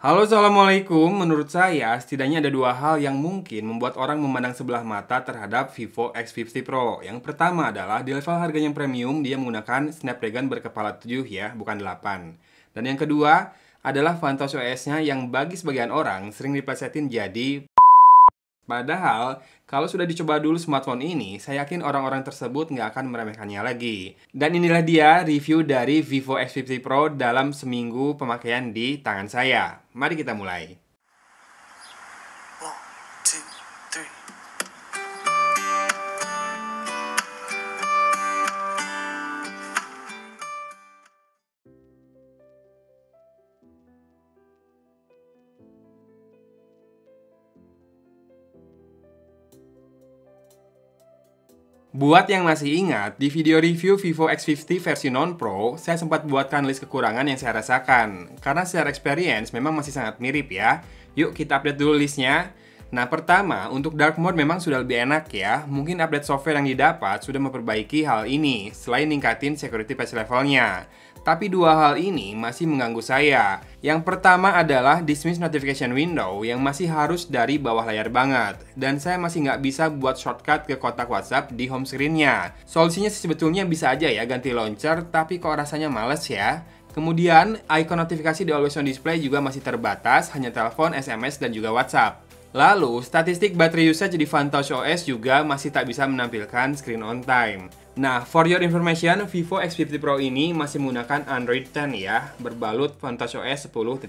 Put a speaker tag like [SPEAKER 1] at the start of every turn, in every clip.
[SPEAKER 1] Halo, Assalamualaikum. Menurut saya, setidaknya ada dua hal yang mungkin membuat orang memandang sebelah mata terhadap Vivo X50 Pro. Yang pertama adalah di level harganya yang premium, dia menggunakan Snapdragon berkepala 7 ya, bukan 8. Dan yang kedua adalah Vantage OS-nya yang bagi sebagian orang sering diplesetin jadi padahal, kalau sudah dicoba dulu smartphone ini, saya yakin orang-orang tersebut nggak akan meremehkannya lagi. Dan inilah dia review dari Vivo X50 Pro dalam seminggu pemakaian di tangan saya. Mari kita mulai.
[SPEAKER 2] One, two, three.
[SPEAKER 1] Buat yang masih ingat, di video review Vivo X50 versi non-Pro, saya sempat buatkan list kekurangan yang saya rasakan. Karena secara experience memang masih sangat mirip ya. Yuk kita update dulu listnya. Nah pertama, untuk dark mode memang sudah lebih enak ya. Mungkin update software yang didapat sudah memperbaiki hal ini, selain ningkatin security patch levelnya. Tapi dua hal ini masih mengganggu saya. Yang pertama adalah dismiss notification window yang masih harus dari bawah layar banget. Dan saya masih nggak bisa buat shortcut ke kotak WhatsApp di home screen-nya. Solusinya sebetulnya bisa aja ya ganti launcher, tapi kok rasanya males ya. Kemudian, icon notifikasi di always on display juga masih terbatas, hanya telepon, SMS, dan juga WhatsApp. Lalu, statistik baterai usage di Vantage OS juga masih tak bisa menampilkan screen on time. Nah, for your information, Vivo X50 Pro ini masih menggunakan Android 10 ya, berbalut Vantage OS 10.5.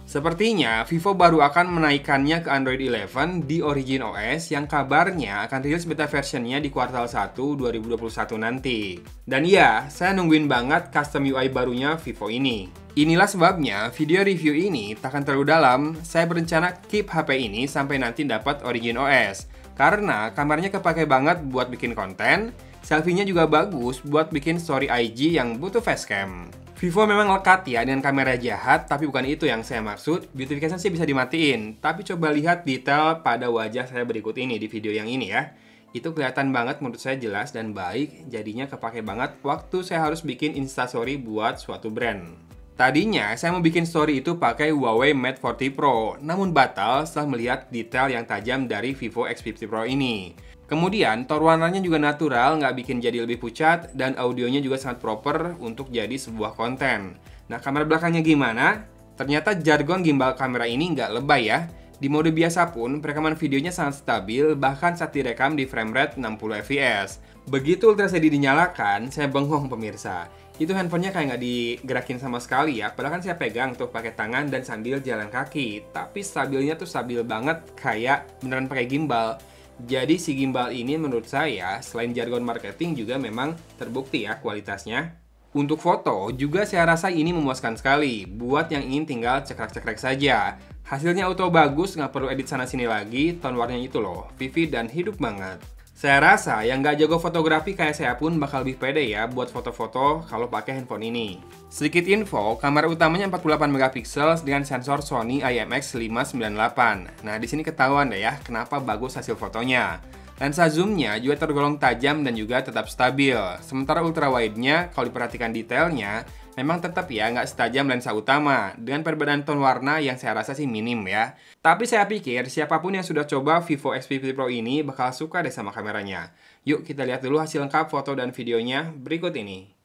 [SPEAKER 1] Sepertinya, Vivo baru akan menaikkannya ke Android 11 di Origin OS yang kabarnya akan rilis beta versionnya di kuartal 1 2021 nanti. Dan ya, saya nungguin banget custom UI barunya Vivo ini. Inilah sebabnya video review ini tak akan terlalu dalam, saya berencana keep HP ini sampai nanti dapat Origin OS. Karena kameranya kepake banget buat bikin konten, selfie-nya juga bagus buat bikin story IG yang butuh facecam. Vivo memang lekat ya dengan kamera jahat, tapi bukan itu yang saya maksud. Beautification sih bisa dimatiin, tapi coba lihat detail pada wajah saya berikut ini di video yang ini ya. Itu kelihatan banget menurut saya jelas dan baik, jadinya kepake banget waktu saya harus bikin instastory buat suatu brand. Tadinya saya mau bikin story itu pakai Huawei Mate 40 Pro, namun batal setelah melihat detail yang tajam dari Vivo X50 Pro ini. Kemudian, tone warnanya juga natural, nggak bikin jadi lebih pucat, dan audionya juga sangat proper untuk jadi sebuah konten. Nah, kamera belakangnya gimana? Ternyata jargon gimbal kamera ini nggak lebay ya. Di mode biasa pun, perekaman videonya sangat stabil, bahkan saat direkam di frame rate 60 fps. Begitu Ultra HD dinyalakan, saya bengong pemirsa. Itu handphonenya kayak nggak digerakin sama sekali ya, padahal kan saya pegang tuh pakai tangan dan sambil jalan kaki. Tapi stabilnya tuh stabil banget, kayak beneran pakai gimbal. Jadi si gimbal ini menurut saya, selain jargon marketing juga memang terbukti ya kualitasnya. Untuk foto, juga saya rasa ini memuaskan sekali, buat yang ingin tinggal cekrek-cekrek saja. Hasilnya auto bagus, nggak perlu edit sana-sini lagi, tone warnanya itu loh, vivid dan hidup banget. Saya rasa yang nggak jago fotografi kayak saya pun bakal lebih pede ya buat foto-foto kalau pakai handphone ini. Sedikit info, kamera utamanya 48 megapiksel dengan sensor Sony IMX598. Nah, di sini ketahuan deh ya kenapa bagus hasil fotonya. Lensa zoomnya juga tergolong tajam dan juga tetap stabil. Sementara ultrawide-nya, kalau diperhatikan detailnya, memang tetap ya nggak setajam lensa utama, dengan perbedaan tone warna yang saya rasa sih minim ya. Tapi saya pikir siapapun yang sudah coba Vivo X50 Pro ini bakal suka deh sama kameranya. Yuk kita lihat dulu hasil lengkap foto dan videonya berikut ini.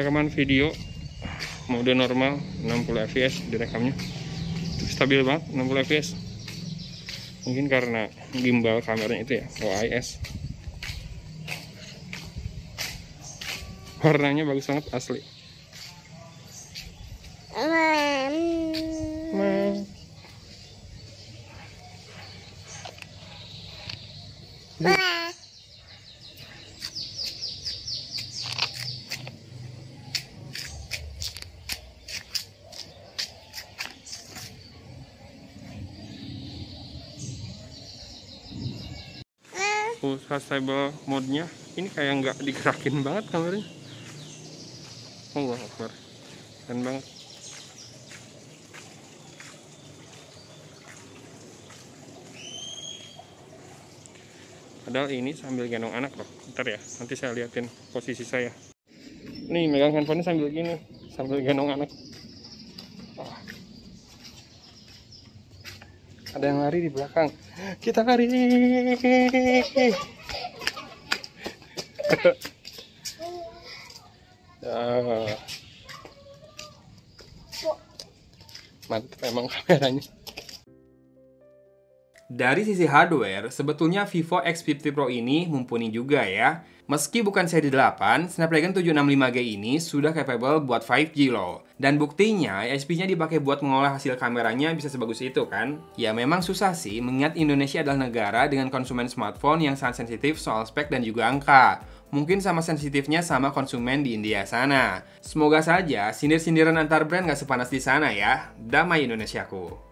[SPEAKER 1] rekaman video mode normal 60 fps direkamnya. Stabil banget 60 fps. Mungkin karena gimbal kameranya itu ya, OIS. Warnanya bagus banget asli. Stable mode-nya ini kayak nggak digerakin banget kameranya. Allah Akbar, keren banget. Padahal ini sambil gendong anak loh. Bentar ya, nanti saya liatin posisi saya. Nih megang handphonenya sambil gini, sambil gendong anak. Ada yang lari di belakang. Kita lari. Mantap emang kameranya. Dari sisi hardware, sebetulnya Vivo X50 Pro ini mumpuni juga ya. Meski bukan seri 8, Snapdragon 765G ini sudah capable buat 5G loh. Dan buktinya, ISP-nya dipakai buat mengolah hasil kameranya bisa sebagus itu kan? Ya memang susah sih, mengingat Indonesia adalah negara dengan konsumen smartphone yang sangat sensitif soal spek dan juga angka. Mungkin sama sensitifnya sama konsumen di India sana. Semoga saja sindir-sindiran antar brand gak sepanas di sana ya. Damai Indonesiaku.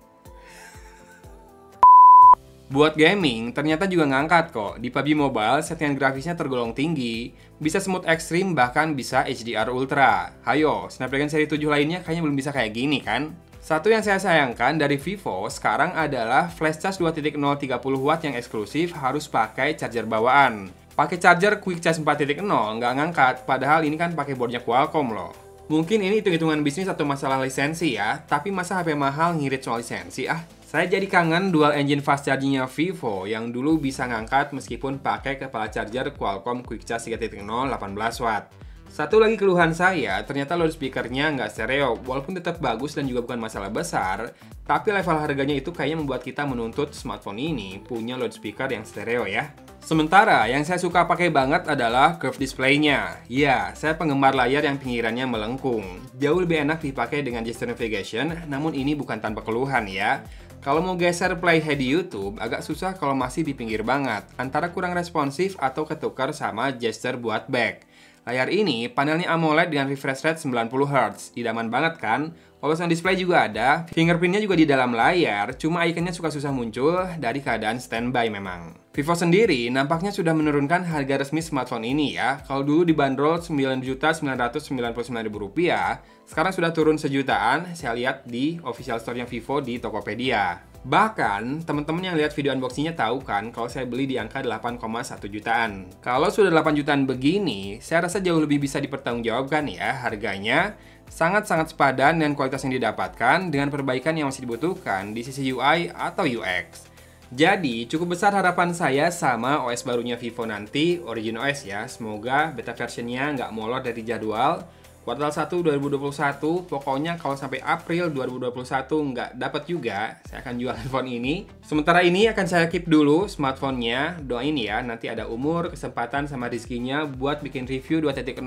[SPEAKER 1] Buat gaming, ternyata juga ngangkat kok. Di PUBG Mobile, settingan grafisnya tergolong tinggi, bisa smooth ekstrim, bahkan bisa HDR Ultra. Hayo, Snapdragon seri 7 lainnya kayaknya belum bisa kayak gini kan? Satu yang saya sayangkan dari Vivo sekarang adalah flash charge 2.0 30 watt yang eksklusif harus pakai charger bawaan. Pakai charger Quick Charge 4.0 nggak ngangkat, padahal ini kan pakai boardnya Qualcomm loh. Mungkin ini hitung-hitungan bisnis atau masalah lisensi ya, tapi masa HP mahal ngirit soal lisensi ah? Saya jadi kangen dual engine fast charging-nya Vivo yang dulu bisa ngangkat meskipun pakai kepala charger Qualcomm Quick Charge 3.0 18 watt. Satu lagi keluhan saya, ternyata loudspeaker-nya nggak stereo, walaupun tetap bagus dan juga bukan masalah besar, tapi level harganya itu kayaknya membuat kita menuntut smartphone ini punya loudspeaker yang stereo ya. Sementara yang saya suka pakai banget adalah curved display-nya. Ya, saya penggemar layar yang pinggirannya melengkung. Jauh lebih enak dipakai dengan gesture navigation, namun ini bukan tanpa keluhan ya. Kalau mau geser playhead di YouTube, agak susah kalau masih di pinggir banget, antara kurang responsif atau ketukar sama gesture buat back. Layar ini panelnya AMOLED dengan refresh rate 90Hz, idaman banget kan? Olosan display juga ada, fingerprintnya juga di dalam layar, cuma ikonnya suka susah muncul dari keadaan standby memang. Vivo sendiri nampaknya sudah menurunkan harga resmi smartphone ini ya. Kalau dulu dibanderol Rp9.999.000, sekarang sudah turun sejutaan, saya lihat di official store-nya Vivo di Tokopedia. Bahkan, teman-teman yang lihat video unboxing-nya tahu kan kalau saya beli di angka 8,1 jutaan. Kalau sudah 8 jutaan begini, saya rasa jauh lebih bisa dipertanggungjawabkan ya harganya. Sangat-sangat sepadan dengan kualitas yang didapatkan dengan perbaikan yang masih dibutuhkan di sisi UI atau UX. Jadi, cukup besar harapan saya sama OS barunya Vivo nanti, Origin OS ya. Semoga beta versionnya nggak molor dari jadwal. Kuartal 1 2021, pokoknya kalau sampai April 2021 nggak dapat juga, saya akan jual handphone ini. Sementara ini akan saya keep dulu smartphone-nya. Doain ya, nanti ada umur, kesempatan, sama rezekinya buat bikin review 2.0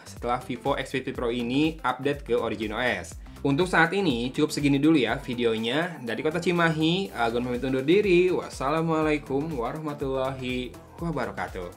[SPEAKER 1] setelah Vivo X50 Pro ini update ke Origin OS. Untuk saat ini, cukup segini dulu ya videonya. Dari Kota Cimahi, Agon pamit undur diri. Wassalamualaikum warahmatullahi wabarakatuh.